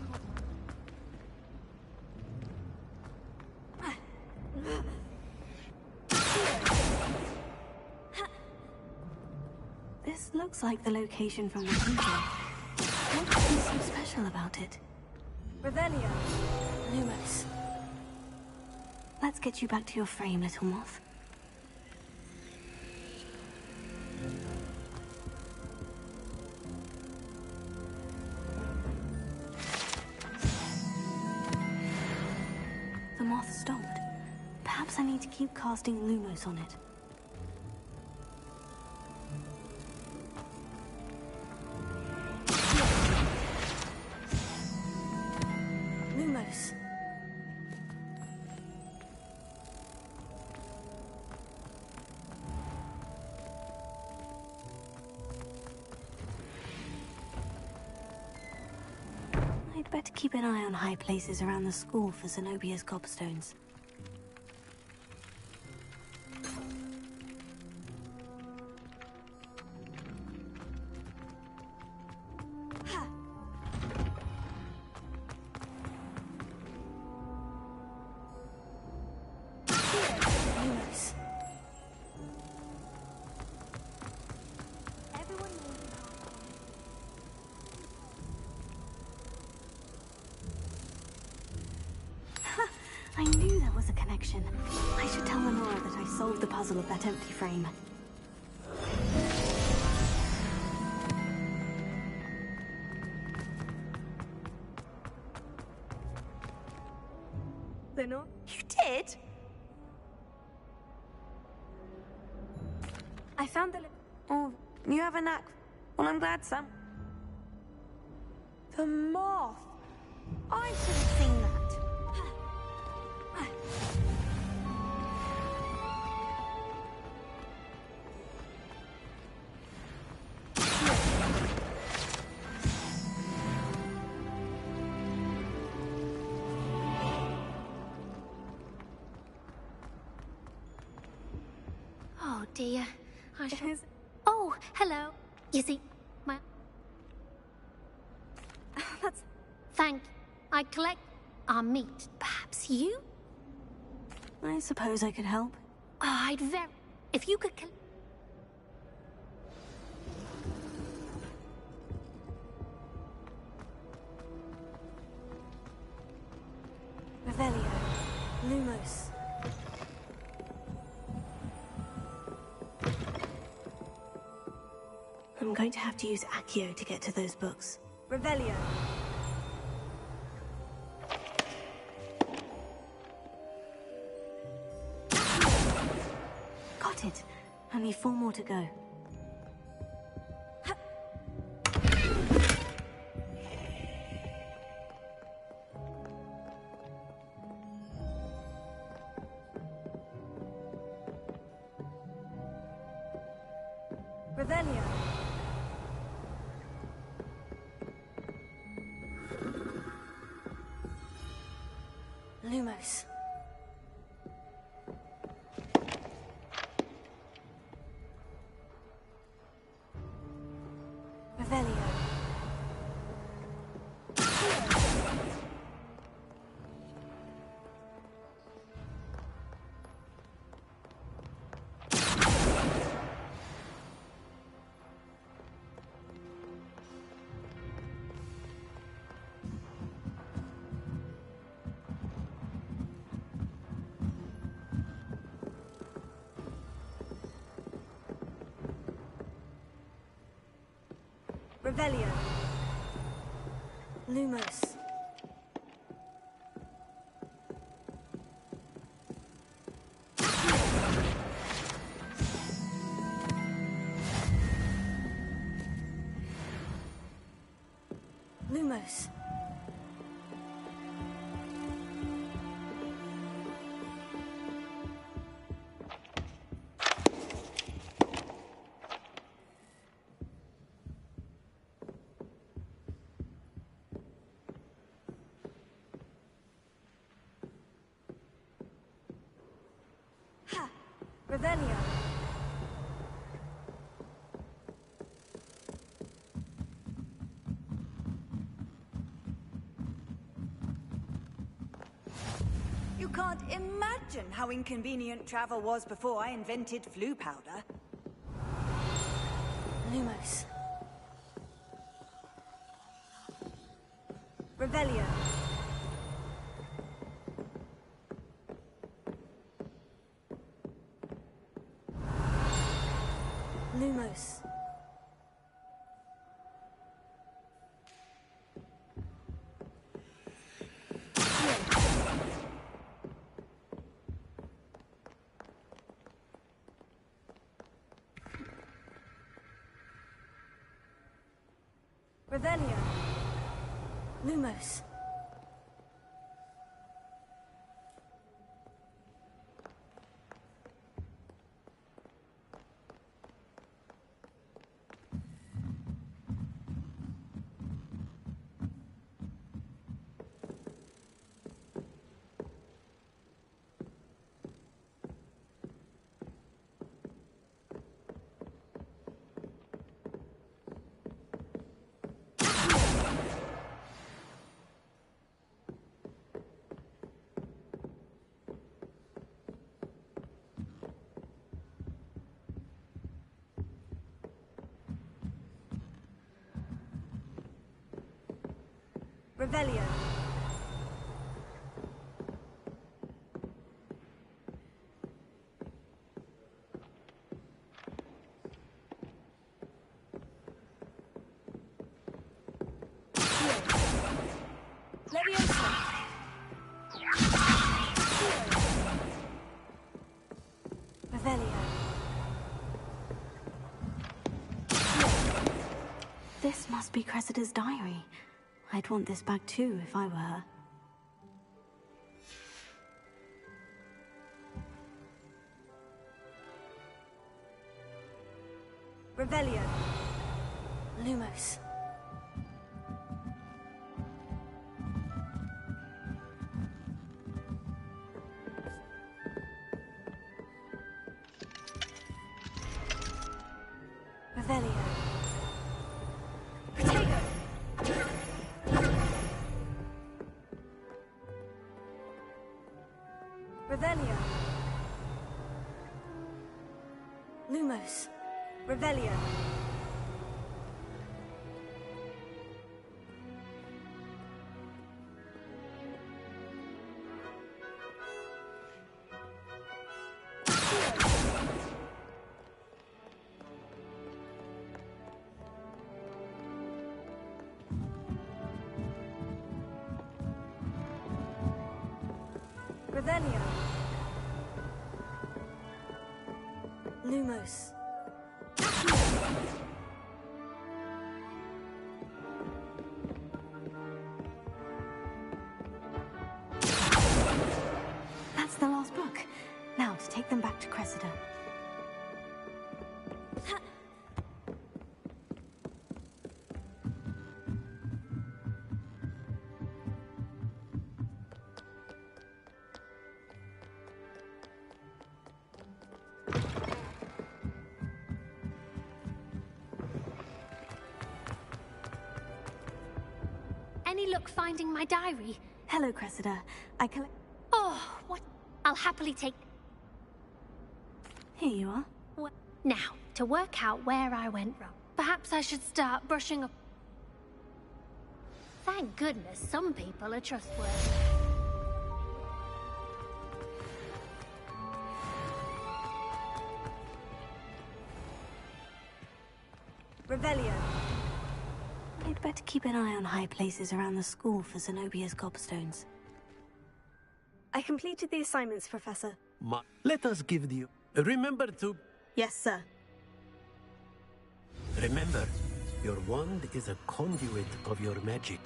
can't... This looks like the location from the video. What could be so special about it? Revelio. Lumos. Let's get you back to your frame, little moth. The moth stopped. Perhaps I need to keep casting Lumos on it. Lumos. I'd better keep an eye on high places around the school for Zenobia's gobstones. Lumos. I knew there was a connection. I should tell Lenora that I solved the puzzle of that empty frame. Lenore? You did? I found the... Oh, you have a knack. Well, I'm glad, Sam. The moth. I should have seen that. Oh dear. I shall... Oh, hello. You see, my... That's... Thank... I collect our meat. Perhaps you? I suppose I could help. Oh, I'd very... If you could... Revelio. Lumos. I'm going to have to use Accio to get to those books. Revelio. Got it. Only 4 more to go. Revelio. Lumos. Revelio. Revelio. Lumos. Lumos. Revelio. You can't imagine how inconvenient travel was before I invented flu powder. Lumos. Revelio. Lumos. Revelio. Lumos. Revelio. Leviosa. Revelio. This must be Cressida's diary. I'd want this back too if I were her. Revelio. Lumos. Revelio. Lumos. Revelio. Revelio. Lumos. That's the last book. Now to take them back to Cressida. Any luck finding my diary? Hello, Cressida. I collect. Oh, what? I'll happily take. Here you are. Now, to work out where I went wrong, perhaps I should start brushing up. Thank goodness some people are trustworthy. Revelio. You'd better keep an eye on high places around the school for Zenobia's gobstones. I completed the assignments, Professor. Let us give the... Remember to... Yes, sir. Remember, your wand is a conduit of your magic.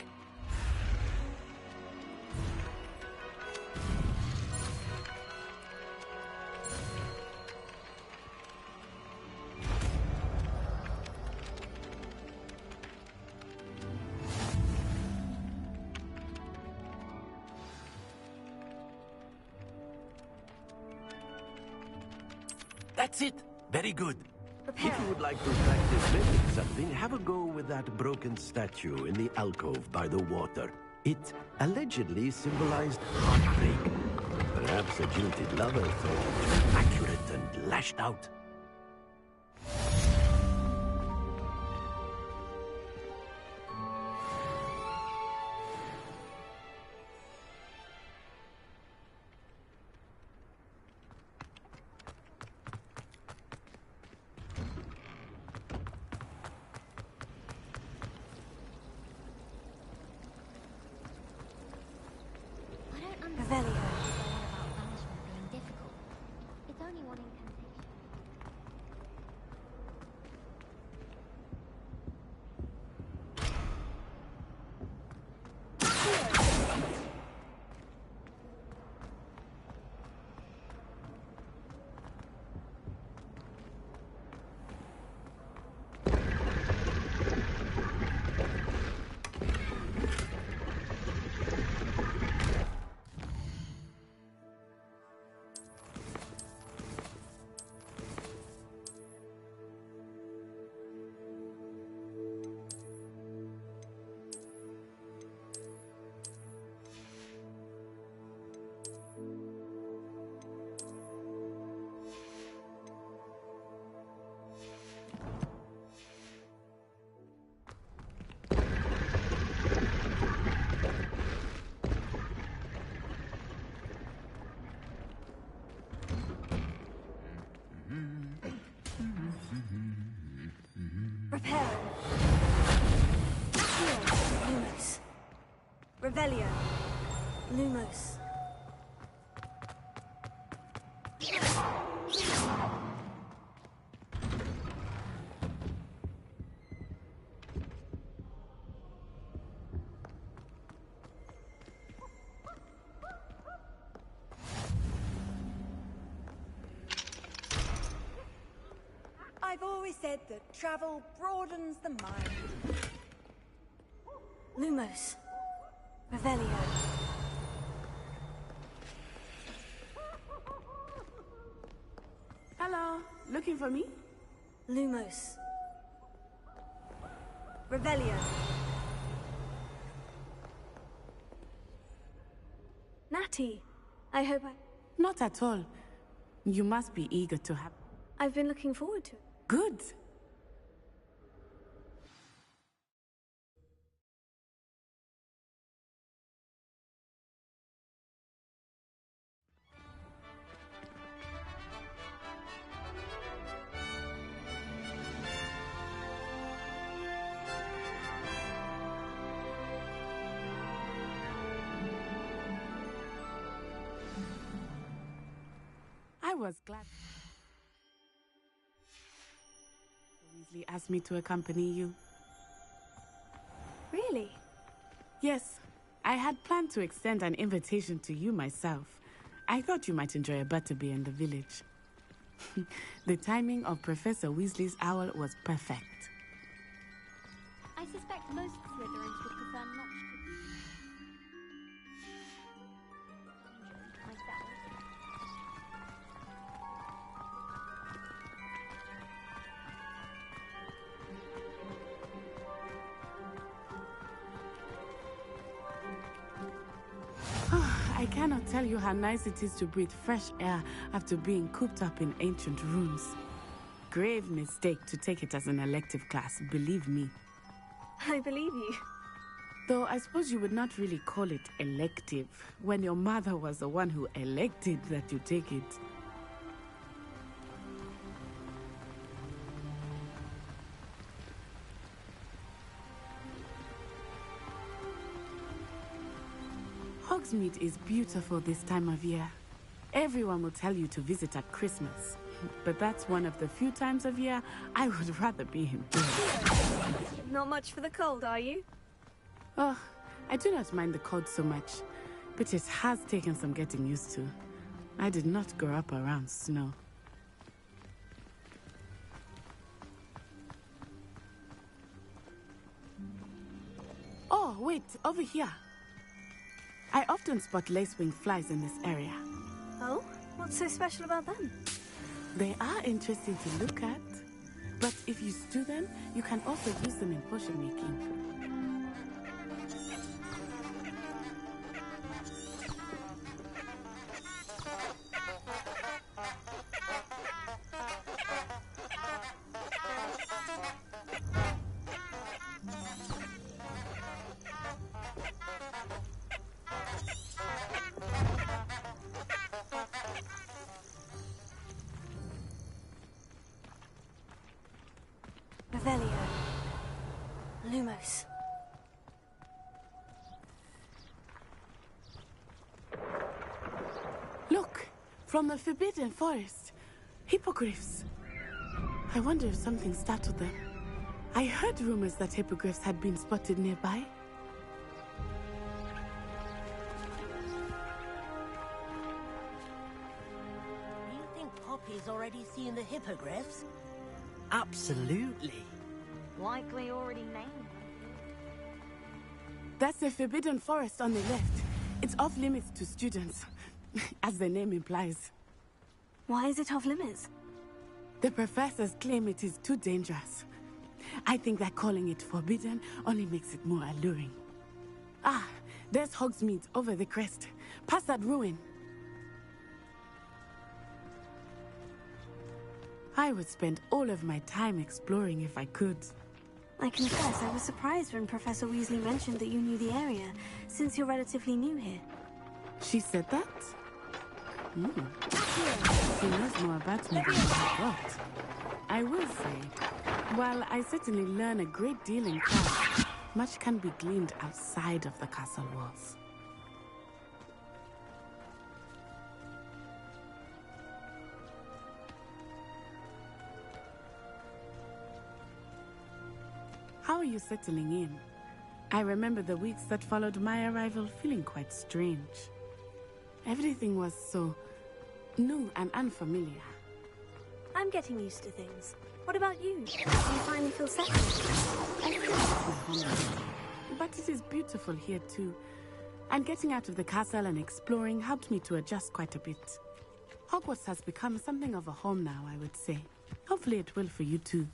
That's it. Very good. If you would like to practice making something, have a go with that broken statue in the alcove by the water. It allegedly symbolized heartbreak. Perhaps a jilted lover thought it too accurate and lashed out. Prepare. Lumos. Revelio. Lumos. I've always said that travel broadens the mind. Lumos. Revelio. Hello, looking for me? Lumos. Revelio. Natty, I hope I... not at all. You must be eager to have... I've been looking forward to it. Good. I was glad Weasley asked me to accompany you. Really? Yes. I had planned to extend an invitation to you myself. I thought you might enjoy a butterbeer in the village. The timing of Professor Weasley's owl was perfect. I suspect most Slytherins would prefer not to. Myself. I cannot tell you how nice it is to breathe fresh air after being cooped up in ancient rooms. Grave mistake to take it as an elective class, believe me. I believe you. Though I suppose you would not really call it elective when your mother was the one who elected that you take it. Hogsmeade is beautiful this time of year. Everyone will tell you to visit at Christmas. But that's one of the few times of year I would rather be indoors. Not much for the cold, are you? Oh, I do not mind the cold so much, but it has taken some getting used to. I did not grow up around snow. Oh, wait, over here. I often spot lacewing flies in this area. Oh? What's so special about them? They are interesting to look at, but if you stew them, you can also use them in potion making. Revelio. Lumos. Look! From the Forbidden Forest. Hippogriffs. I wonder if something startled them. I heard rumors that hippogriffs had been spotted nearby. Do you think Poppy's already seen the hippogriffs? Absolutely. Likely already named. That's the Forbidden Forest on the left. It's off limits to students, as the name implies. Why is it off limits? The professors claim it is too dangerous. I think that calling it forbidden only makes it more alluring. Ah, there's Hogsmeade over the crest. Past that ruin. I would spend all of my time exploring if I could. I confess, I was surprised when Professor Weasley mentioned that you knew the area, since you're relatively new here. She said that? She knows more about me than I thought. I will say, while I certainly learn a great deal in class, much can be gleaned outside of the castle walls. How are you settling in? I remember the weeks that followed my arrival feeling quite strange. Everything was so new and unfamiliar. I'm getting used to things. What about you? Do you finally feel settled? I feel like my home, but it is beautiful here too. And getting out of the castle and exploring helped me to adjust quite a bit. Hogwarts has become something of a home now, I would say. Hopefully it will for you too.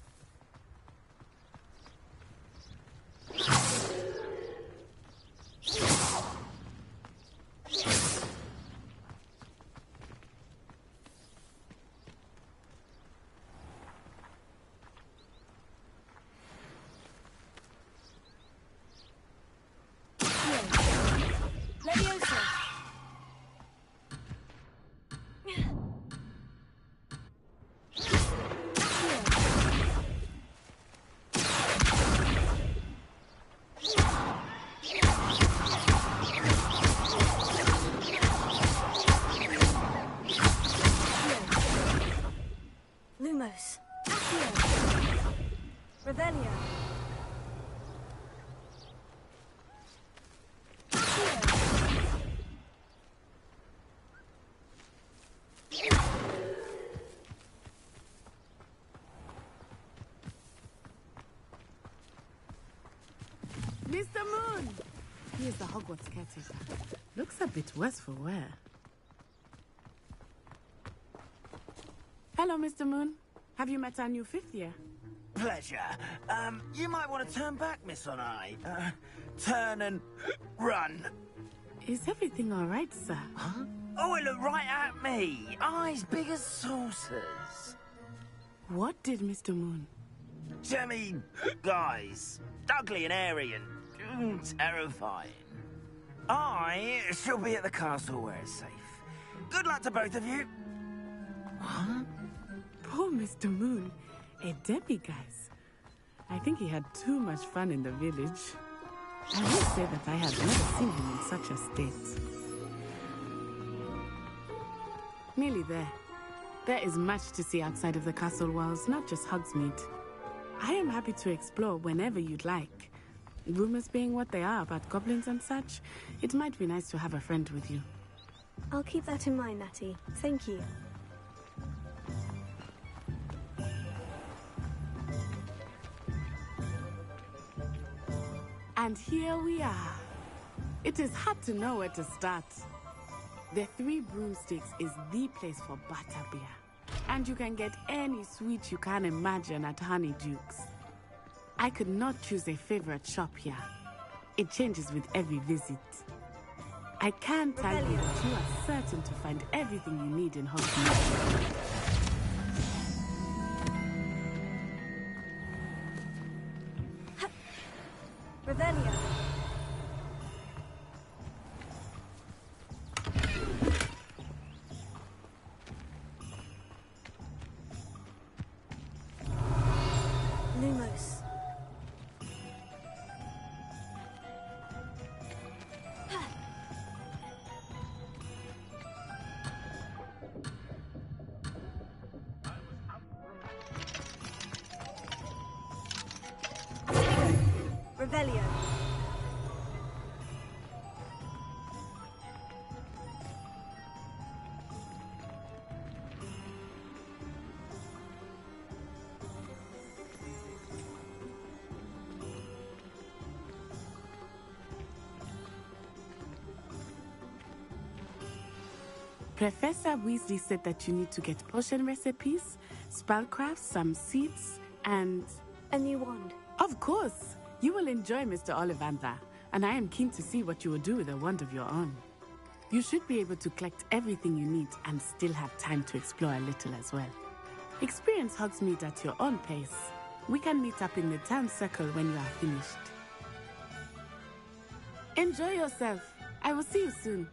Lumos. Accio. Revelio. Mr. Moon! He is the Hogwarts caretaker. Looks a bit worse for wear. Hello, Mr. Moon. Have you met our new fifth year? Pleasure. You might want to turn back, Miss Onai. Turn and run. Is everything all right, sir? Huh? Oh, it looked right at me. Eyes big as saucers. What did Mr. Moon? Jemmy, guys. Ugly and airy and terrifying. I shall be at the castle where it's safe. Good luck to both of you. Huh? Poor Mr. Moon. A demi-guise. I think he had too much fun in the village. I will say that I have never seen him in such a state. Nearly there. There is much to see outside of the castle walls, not just Hogsmeade. I am happy to explore whenever you'd like. Rumors being what they are about goblins and such, it might be nice to have a friend with you. I'll keep that in mind, Natty. Thank you. And here we are. It is hard to know where to start. The Three Broomsticks is the place for butterbeer. And you can get any sweet you can imagine at Honeydukes. I could not choose a favorite shop here. It changes with every visit. I can tell you that you are certain to find everything you need in Hogsmeade. Revelio. Lumos. Revelio. Professor Weasley said that you need to get potion recipes, spellcrafts, some seeds, and... a new wand. Of course! You will enjoy Mr. Ollivander, and I am keen to see what you will do with a wand of your own. You should be able to collect everything you need and still have time to explore a little as well. Experience Hogsmeade at your own pace. We can meet up in the town circle when you are finished. Enjoy yourself. I will see you soon.